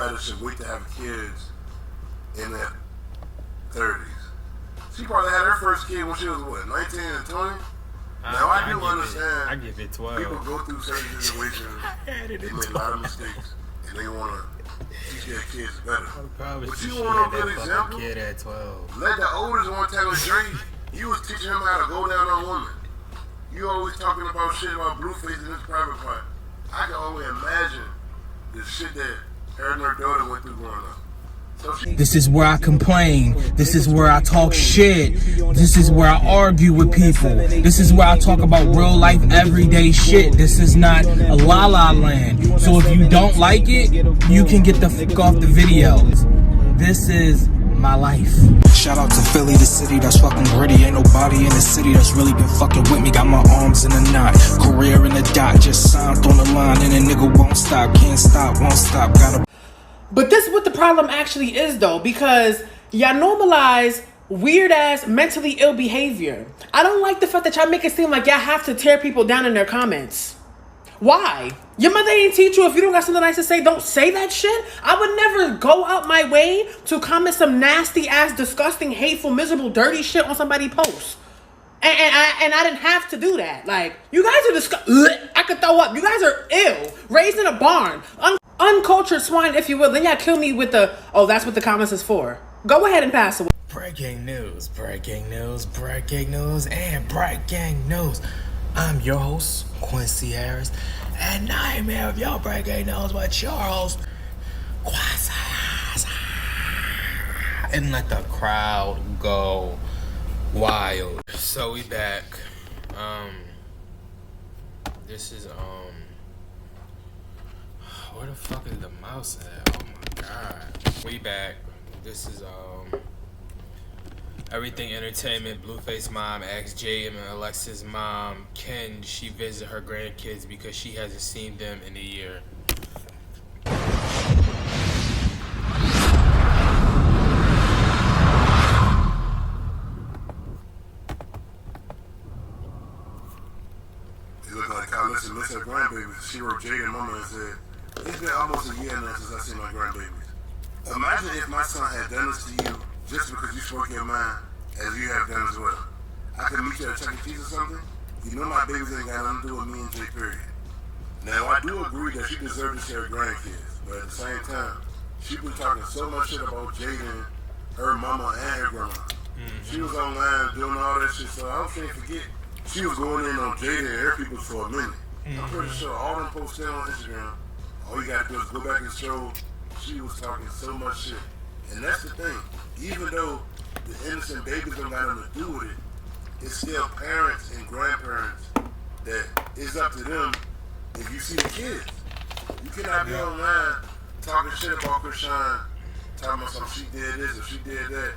everybody should wait to have kids in their 30s. She probably had her first kid when she was, what, 19 and 20? Now, I do understand I give it 12. people go through certain situations, they make a lot of mistakes, and they want to teach their kids better. But you want a good example? Kid at 12. Let the oldest one tell us, Dre, you was teaching him how to go down on women. You always talking about shit about Blueface in his private part. I can only imagine the shit that her and her daughter went through growing up. This is where I complain. This is where I talk shit. This is where I argue with people. This is where I talk about real life, everyday shit. This is not a la la land. So if you don't like it, you can get the fuck off the videos. This is my life. Shout out to Philly, the city that's fucking gritty. Ain't nobody in the city that's really been fucking with me. Got my arms in a knot, career in the dot. Just signed on the line and a nigga won't stop. Can't stop, won't stop. Gotta. But this is what the problem actually is, though, because y'all normalize weird-ass mentally ill behavior. I don't like the fact that y'all make it seem like y'all have to tear people down in their comments. Why? Your mother ain't teach you if you don't got something nice to say, don't say that shit? I would never go out my way to comment some nasty-ass, disgusting, hateful, miserable, dirty shit on somebody's post. And I didn't have to do that. Like, you guys are disgusting. I could throw up. You guys are ill. Raised in a barn. Uncultured swine, if you will. Then y'all kill me with the, oh, that's what the comments is for. Go ahead and pass away. Breaking news, breaking news, breaking news, and breaking news. I'm your host, Quincy Harris, and I'm here with your breaking news with your host, Quincy. And let the crowd go wild. So we back. This is where the fuck is the mouse at? Oh my god. We back. This is Everything Entertainment. Blueface mom asks Jay and Alexis mom, can she visit her grandkids because she hasn't seen them in a year? It looked like Karlissa missed her grandbabies. She wrote Jay and mama and said, it's been almost a year now since I seen my grandbabies. Imagine if my son had done this to you just because you spoke your mind, as you have done as well. I could meet you at Chuck E. Cheese or something. You know my babies ain't got nothing to do with me and Jay, period. Now, I do agree that she deserves to see her grandkids, but at the same time, she been talking so much shit about Jaden, her mama, and her grandma. She was online doing all that shit, so I can't forget. She was going in on Jaden and her people for a minute. I'm pretty sure all them posts there on Instagram, all you gotta do is go back and show she was talking so much shit. And that's the thing. Even though the innocent babies don't got nothing to do with it, it's still parents and grandparents that it's up to them if you see the kids. You cannot be online talking shit about Krishan, talking about some she did this or she did that,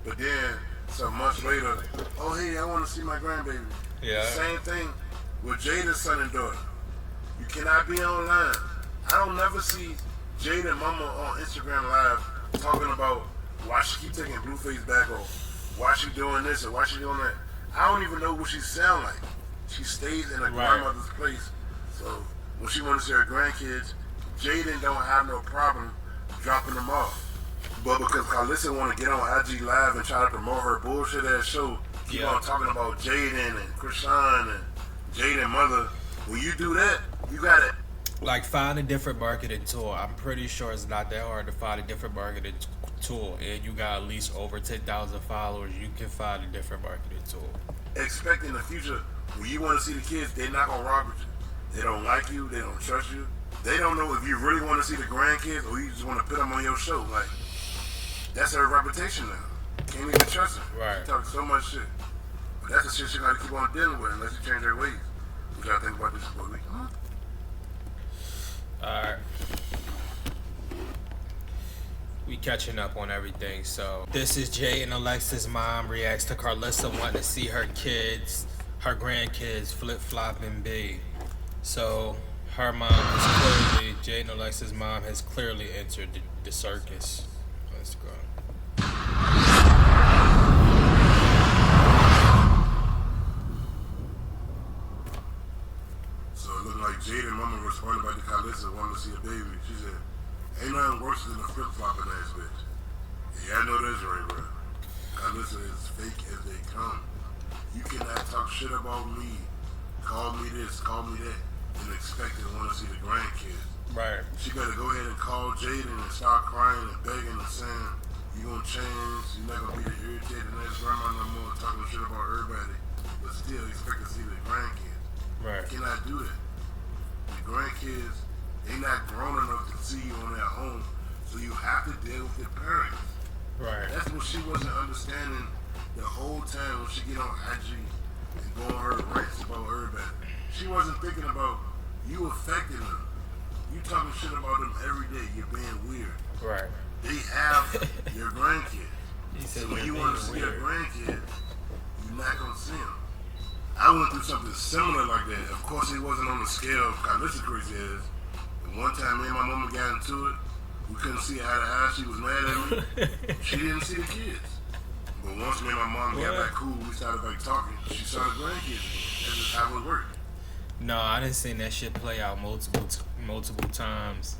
but then some months later, oh hey, I want to see my grandbaby. Yeah. Same thing with Jada's son and daughter. You cannot be online. I don't never see Jada mama on Instagram Live talking about why she keep taking Blueface back or why she doing this or why she doing that. I don't even know what she sound like. She stays in her grandmother's place. So when she want to see her grandkids, Jaden don't have no problem dropping them off. But because Karlissa want to get on IG Live and try to promote her bullshit ass show, keep on talking about Jaden and Krishan and Jaden mother. When you do that, you got it. Like, find a different marketing tool. I'm pretty sure it's not that hard to find a different marketing tool. And you got at least over 10,000 followers, you can find a different marketing tool. Expect in the future, when you want to see the kids, they're not going to rock with you. They don't like you. They don't trust you. They don't know if you really want to see the grandkids or you just want to put them on your show. Like, that's her reputation now. Can't even trust her. Right. She talks so much shit. But that's the shit she got to keep on dealing with unless you change her ways. We got to think about this for a week. Alright. We catching up on everything. So this is Jay and Alexis' mom reacts to Karlissa wanting to see her kids, her grandkids flip-flop and big. So her mom is clearly, Jay and Alexis' mom has clearly entered the circus. Let's go. So it looked like Jada and mama responded back to Karlissa wanting to see a baby. She said, Ain't nothing worse than a flip-flopping ass bitch. Yeah, I know that's right, bro. Karlissa is fake as they come. You cannot talk shit about me, call me this, call me that, and expect to want to see the grandkids. Right. She better go ahead and call Jaden and start crying and begging and saying, you gonna change, you're not gonna be the irritated ass grandma no more, talking shit about everybody, but still expect to see the grandkids. Right. You cannot do that. The grandkids, they not grown enough to see you on their own, so you have to deal with your parents. Right. That's what she wasn't understanding the whole time when she get on IG and go on her rants about everybody. She wasn't thinking about you affecting them. You talking shit about them every day. You're being weird. Right. They have your grandkids. He said So when you're you want to being see your weird. grandkids, you're not gonna see them. I went through something similar like that. Of course, it wasn't on the scale of Karlissa crazy ass. And one time, me and my mama got into it. We couldn't see eye to eye. She was mad at me. She didn't see the kids. But once me and my mom got back cool, we started back talking. She saw the grandkids again. That's just how it worked. No, I done seen that shit play out multiple times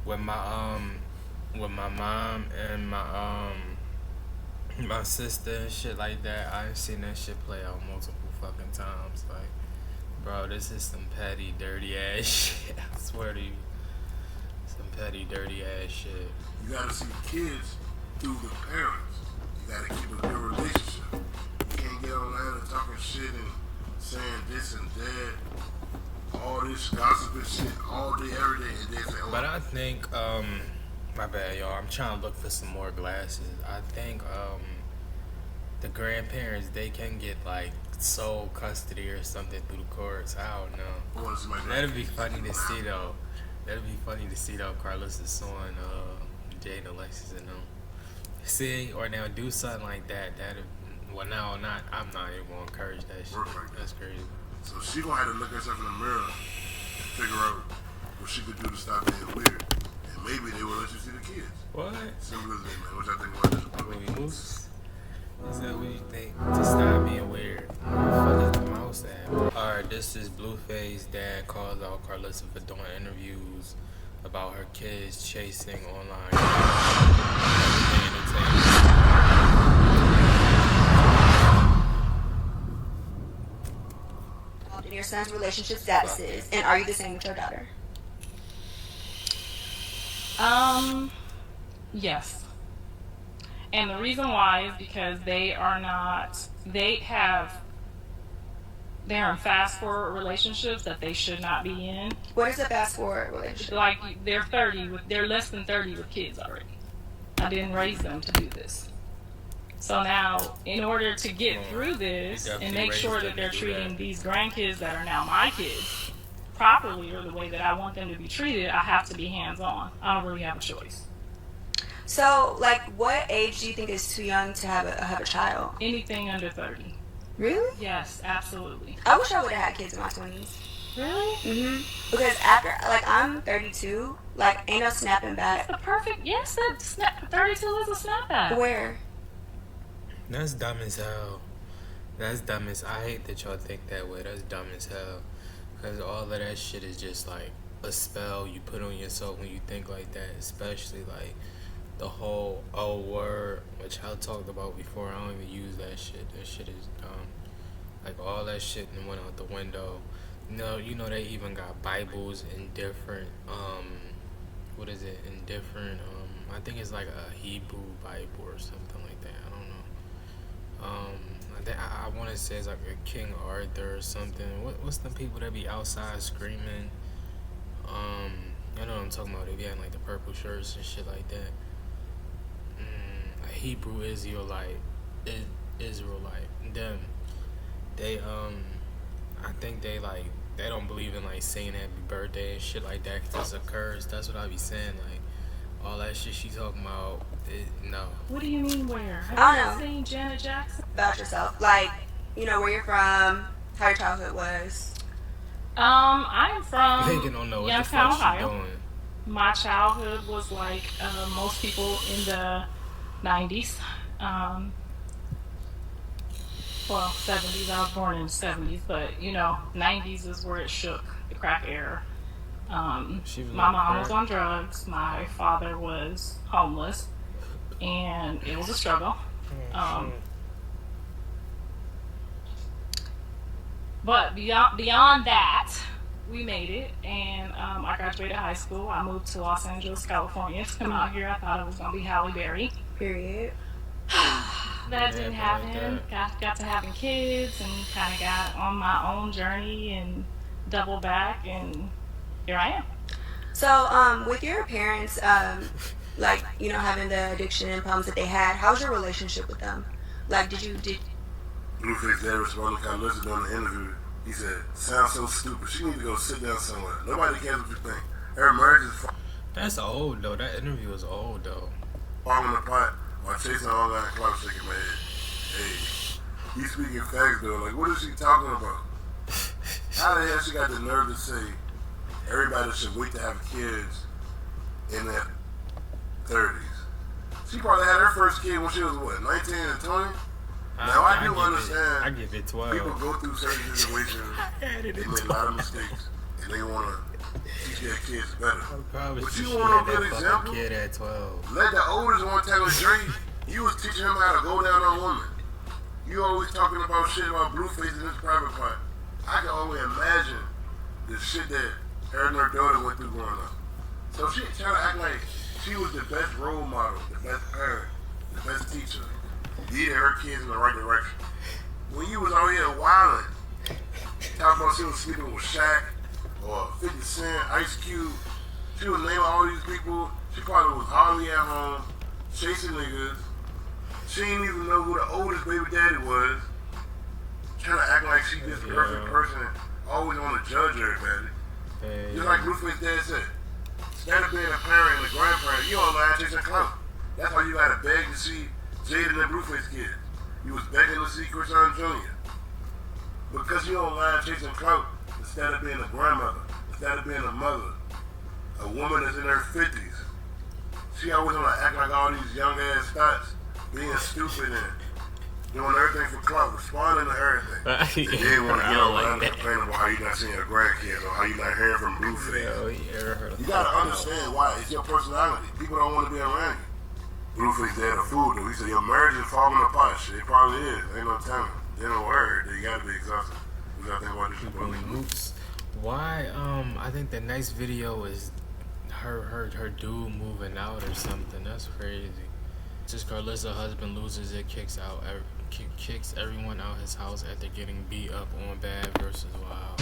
with my mom and my sister and shit like that. I done seen that shit play out multiple fucking times. Like, bro, this is some petty, dirty ass shit. I swear to you, some petty, dirty ass shit. You gotta see the kids through the parents. You gotta keep a good relationship. You can't get online and talking shit and saying this and that, all this gossiping shit all day, every day, and then say, oh, But I think, my bad, y'all. I'm trying to look for some more glasses. I think, the grandparents, they can get like sole custody or something through the courts. I don't know. I wanna see my That'd be grandkids. funny to see though. That'd be funny to see though. Karlissa suing Jade, Alexis, and them. See, or now do something like that. That'd, well, no, not. I'm not even gonna encourage that shit. Work like that. That's crazy. So she gonna have to look herself in the mirror and figure out what she could do to stop being weird. And maybe they will let you see the kids. What? Simple as that, man. What y'all think about this? Louis Moose? Is that what you think? To stop being weird. Where the fuck is the mouse at? Alright, this is Blueface dad calls out Karlissa for doing interviews about her kids chasing online. Everything entertainment. In your son's relationship statuses, and are you the same with your daughter? Yes. And the reason why is because they're in fast forward relationships that they should not be in. What is a fast forward relationship? Like they're less than 30 with kids already. I didn't raise them to do this. So now, in order to get through this and make sure that they're treating these grandkids that are now my kids properly or the way that I want them to be treated, I have to be hands-on. I don't really have a choice. So, like, what age do you think is too young to have a child? Anything under 30. Really? Yes, absolutely. I wish I would have had kids in my 20s. Really? Because after, like, I'm 32, like, ain't no snapping back. The perfect, yes, that snap, 32 is a snapback. Where? That's dumb as hell. That's dumb as... I hate that y'all think that way. That's dumb as hell. Because all of that shit is just like a spell you put on yourself when you think like that. Especially like the whole word, which I talked about before. I don't even use that shit. That shit is dumb. Like all that shit went out the window. No, you know they even got Bibles in different, what is it? In different, I think it's like a Hebrew Bible or something like that. I don't know. I want to say it's like a King Arthur or something. What's the people that be outside screaming? You know what I'm talking about? They be having like the purple shirts and shit like that. A Hebrew Israelite. Them. They I think they don't believe in like saying happy birthday and shit like that because it's a curse. That's what I be saying. Like all that shit she talking about. No. What do you mean where? I don't Have know. you seen Janet Jackson? About yourself. Like, you know, where you're from, how your childhood was. I'm from They don't know what the Youngstown, fuck she Ohio. doing. My childhood was like most people in the 90s. Well, 70s. I was born in the 70s, but you know, 90s is where it shook, the crack era. My mom was on drugs. My father was homeless, and it was a struggle. But beyond that, we made it, and I graduated high school. I moved to Los Angeles, California to come out here. I thought it was going to be Halle Berry. Period. That didn't happen. Got to having kids and kind of got on my own journey and doubled back, and here I am. So, with your parents, like, you know, having the addiction and problems that they had, how's your relationship with them? Like, did Blueface dad responded to Karlissa during the interview. He said, "Sounds so stupid. She need to go sit down somewhere. Nobody cares what you think. Her marriage is That's old though. That interview is old though. falling apart while chasing online clout, shaking my head. Hey, he's speaking facts though. Like, what is she talking about? How the hell she got the nerve to say everybody should wait to have kids in their 30s? She probably had her first kid when she was what, 19 and 20? Now I do understand. I give it 12. People go through certain situations. They make a lot of mistakes, and they want to teach their kids better. But you want a good example? Kid at 12. Let the oldest one tell a Dre. You was teaching him how to go down on women. You always talking about shit about Blueface in his private part. I can only imagine the shit that her and her daughter went through growing up. So she trying to act like she was the best role model, the best parent, the best teacher, leading her kids in the right direction. When you was out here wilding, talking about she was sleeping with Shaq or 50 Cent, Ice Cube, she was naming all these people. She probably was hardly at home, chasing niggas. She didn't even know who the oldest baby daddy was. Trying to act like she this perfect person, always want to judge everybody. Hey. Just like Blueface dad said, instead of being a parent and a grandparent, you online chasing clout. That's why you gotta beg to see Jada and Blueface kids. You was begging to see Krishan Jr. Because you online chasing clout instead of being a grandmother, instead of being a mother, a woman that's in her 50s. She always wanna act like all these young ass thoughts, being stupid and doing everything for clout, responding to everything. And then want to get online and complain about how you not seeing your grandkids or how you not hearing from Blueface. You gotta understand why. It's your personality. People don't want to be around you. Blueface dad a fool though. He said your marriage is falling apart. Shit, it probably is. Ain't no telling. They don't worry. They gotta be exhausted. You gotta think about this shit. Why? I think the next video is her dude moving out or something. That's crazy. Just Karlissa husband loses it, kicks everyone out his house after getting beat up on Bad vs. Wild.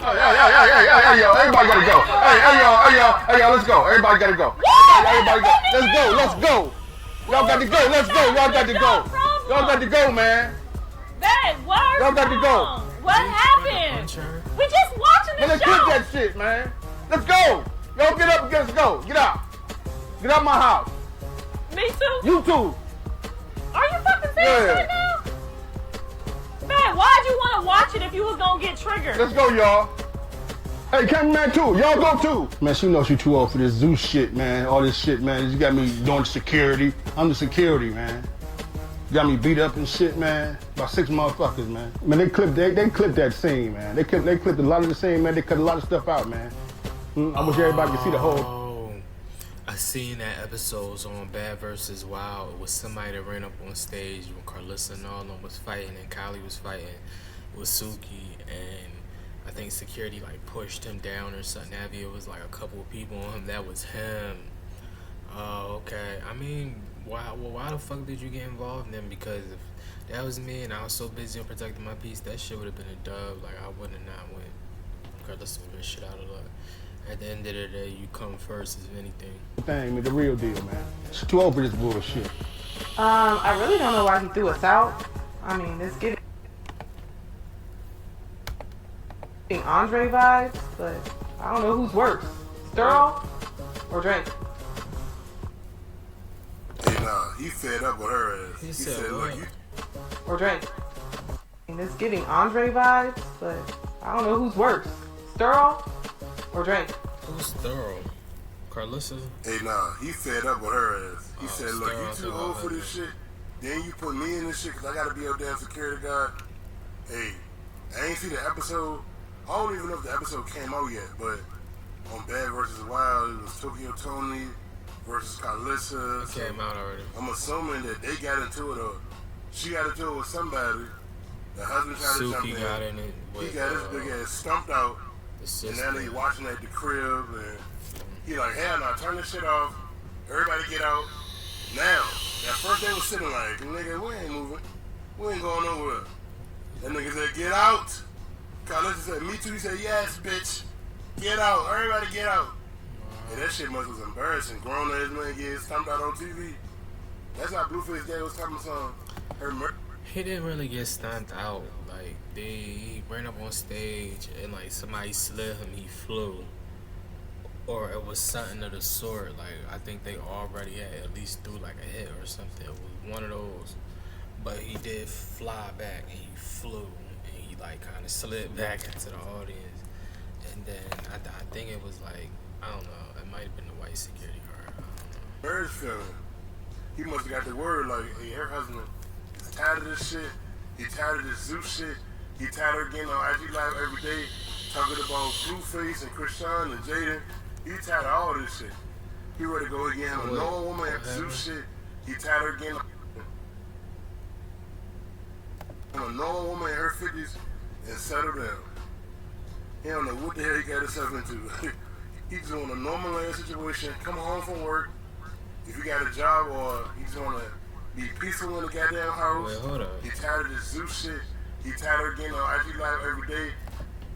Hey, yo, everybody gotta go. Hey, yo, let's go. Everybody gotta go. Everybody go. Let's go. Y'all got to go. Let's go. Y'all got to go. Y'all got to go, man. That word. Y'all got to go. What happened? We just watching the Let's show. quit that shit, man. Let's go. Y'all get up and let's go. Get out. Get out my house. Me too. You too. Are you fucking serious right now? Man, why'd you want to watch it if you was gonna get triggered? Let's go, y'all. Hey, cameraman too. Y'all go too. Man, she knows she too old for this zoo shit, man. All this shit, man. You got me doing security. I'm the security, man. You got me beat up and shit, man. About 6 motherfuckers, man. Man, they clipped that scene, man. They clipped a lot of the scene, man. They cut a lot of stuff out, man. I wish everybody could see the whole. I seen that episodes on Bad vs. Wild. It was somebody that ran up on stage when Karlissa and all of them was fighting and Kylie was fighting with Suki, and I think security like pushed him down or something. It was like a couple of people on him. That was him. Oh, okay. I mean, why the fuck did you get involved then? Because if that was me and I was so busy on protecting my peace, that shit would have been a dub. Like, I wouldn't have not went. Karlissa would have been shit out of luck. At the end of the day, you come first, if anything. Thing, man, the real deal, man. She's too old for this bullshit. I really don't know why he threw us out. I mean, it's giving Andre vibes, but I don't know who's worse, Sterl or Drake. Hey, nah, he fed up with her ass. He said, look, you... Or Drake. And it's giving Andre vibes, but I don't know who's worse, Sterl or Drake. Who's thorough? Karlissa? Hey, nah, he fed up with her ass. He said, look, you too old for this shit. Then you put me in this shit because I gotta be your damn security guard. Hey, I ain't see the episode. I don't even know if the episode came out yet, but on Bad vs. Wild, it was Tokyo Tony versus Karlissa. It came out already. I'm assuming that they got into it, or she got into it with somebody. The husband tried to jump in. Got in it with, he got his big ass stumped out, and now they watching at the crib, and he like, hell no, turn this shit off. Everybody get out. Now, at first they was sitting like, nigga, we ain't moving. We ain't going nowhere. That nigga said, get out. Karlissa said, me too. He said, yes, bitch. Get out. Everybody get out. And that shit must was embarrassing. Grown ass man getting stumped out on TV. That's how Blueface Dad was talking about her. He didn't really get stomped out. Like, he ran up on stage and like somebody slid him, he flew. Or it was something of the sort. Like, I think they already had at least threw like a hit or something. It was one of those. But he did fly back and he flew. And he like kind of slid back into the audience. And then I think it was like, I don't know, it might have been the white security guard. I don't know. Bird's feeling. He must have got the word like, hey, her husband is tired of this shit. He tired of this Zeus shit. He tired of getting on IG Live every day talking about Blueface and Krishan and Jaden. He tired of all this shit. He ready to go again on no woman at Zeus shit. He tired of getting on a normal woman in her 50s and settle down. He don't know what the hell he got himself into. He's doing a normal ass situation, come home from work. If he got a job or he's gonna be peaceful in the goddamn house. Wait, hold up. He tired of this Zeus shit. He tired of getting on IG Live every day.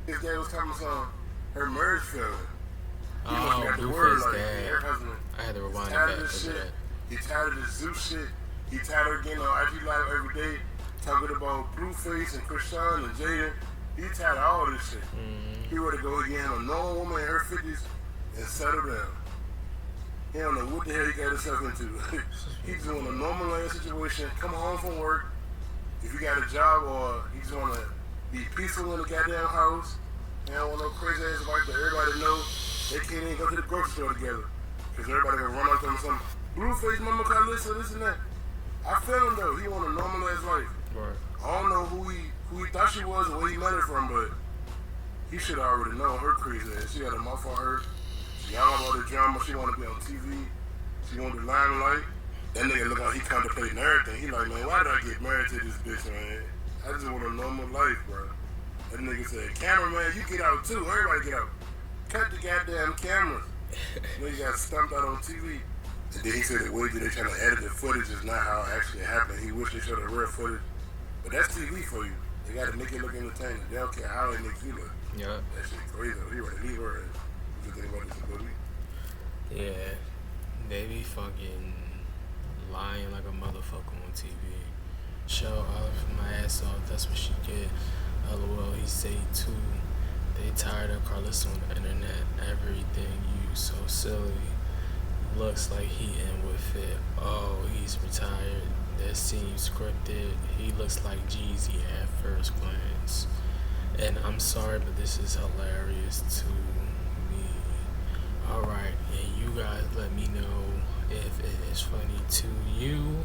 His dad was talking about her marriage failure. He must have got the word like, hey, her husband. I had to rewind it tired back of this for shit. that. He tired of this Zeus shit. He tired of getting on IG Live every day talking about Blueface and Krishan and Jaden. He tired of all this shit. He ready to go again on a normal woman in her 50s and settle down. He don't know what the hell he got himself into. He's doing a normal ass situation, come home from work. If he got a job or he's gonna be peaceful in the goddamn house. He don't want no crazy ass wife that everybody know they can't even go to the grocery store together. Cause everybody gonna run up to him something. Blueface, mama, Karlissa, this and that. I feel him though, he want a normal ass life. Right. I don't know who he thought she was or where he met her from, but he should already know her crazy ass. She got a mouth on her. She all about the drama. She want to be on TV. She want the limelight. That nigga look like he contemplating everything. He like, man, why did I get married to this bitch, man? I just want a normal life, bro. That nigga said, cameraman, you get out too. Everybody get out. Cut the goddamn cameras. Nigga got stumped out on TV. And then he said the way that they trying to edit the footage is not how it actually happened. He wish they showed the real footage. But that's TV for you. They got to make it look entertaining. They don't care how it makes you look. Yeah. That shit crazy. He ready to leave her. What you think about this movie? Yeah. They be fucking lying like a motherfucker on TV. Show off my ass off. That's what she get. LOL. He say too. They tired of Karlissa on the internet. Everything you so silly. Looks like he in with it. Oh, he's retired. That seems scripted. He looks like Jeezy at first glance. And I'm sorry, but this is hilarious to me. Alright, and you guys let me know if it is funny to you.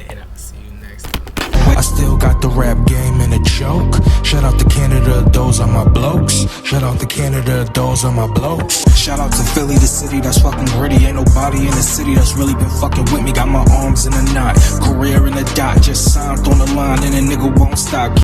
And I'll see you next time. I still got the rap game in a choke. Shout out to Canada, those are my blokes. Shout out to Canada, those are my blokes. Shout out to Philly, the city that's fucking gritty. Ain't nobody in the city that's really been fucking with me. Got my arms in a knot, career in a dot. Just signed on the line and a nigga won't stop.